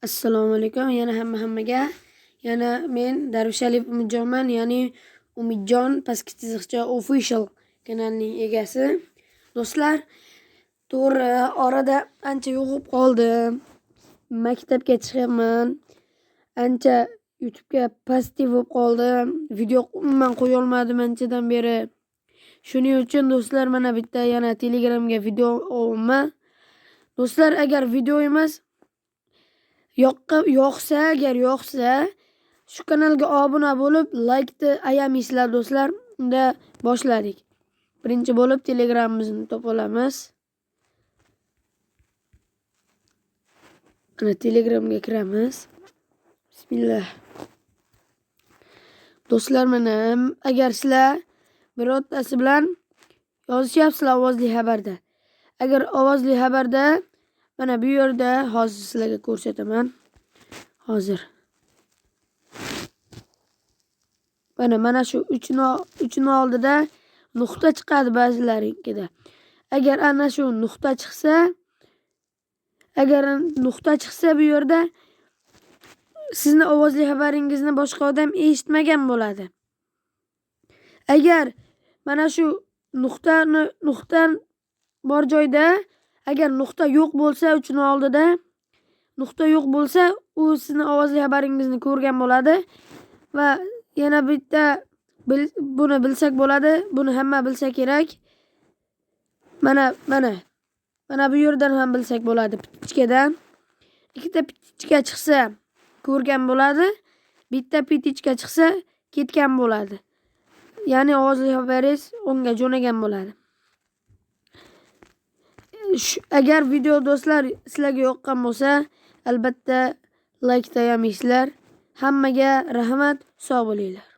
Assalomu alaykum. Yana hammaga. Yana men Darvishaliev Umidjonman, ya'ni Umidjon pastki chiziqcha official kanalining egasi. Do'stlar, to'g'ri orada ancha yo'qib qoldim. Maktabga chiqyapman. Ancha YouTube'ga pastiv bo'lib qoldim. Video umuman qo'ya olmadim anchadan beri. Shuning uchun do'stlar mana bitta yana Telegramga video olaman. Do'stlar, agar video emas agar yoqsa shu kanalga obuna bo'lib, like ayamaysizlar do'stlar. Unda boshladik. Birinchi bo'lib Telegramimizni topa olamiz. Ana Telegramga kiramiz. Bismillah. Do'stlar, mana agar sizlar birortasi bilan yozishyapsizlar ovozli xabarda. Agar ovozli xabarda mana bu yerda hozir sizlarga ko'rsataman. Hozir. Mana shu 3 oldida nuqta chiqadi ba'zilaringizda. Agar ana shu nuqta chiqsa, bu yerda sizni ovozli xabaringizni boshqa odam eshitmagan bo'ladi. Agar mana shu nuqta bor joyda, agar nuqta yo'q bo'lsa, 3 oldida nuqta yo'q bo'lsa, u sizni ovozli xabaringizni ko'rgan bo'ladi va yana bitta buni bilsak bo'ladi. Buni hamma bilsa kerak. Mana bu yerdan ham bilsak bo'ladi, pitichkadan. Ikkita pitichka chiqsa ko'rgan bo'ladi. Bitta pitichka chiqsa ketgan bo'ladi. Ya'ni ovozli xabaringiz unga jo'nagan bo'ladi. Agar video do'stlar sizlarga yoqqan bo'lsa, albatta like ayamaysizlar. Hammaga rahmat, sog' bo'linglar.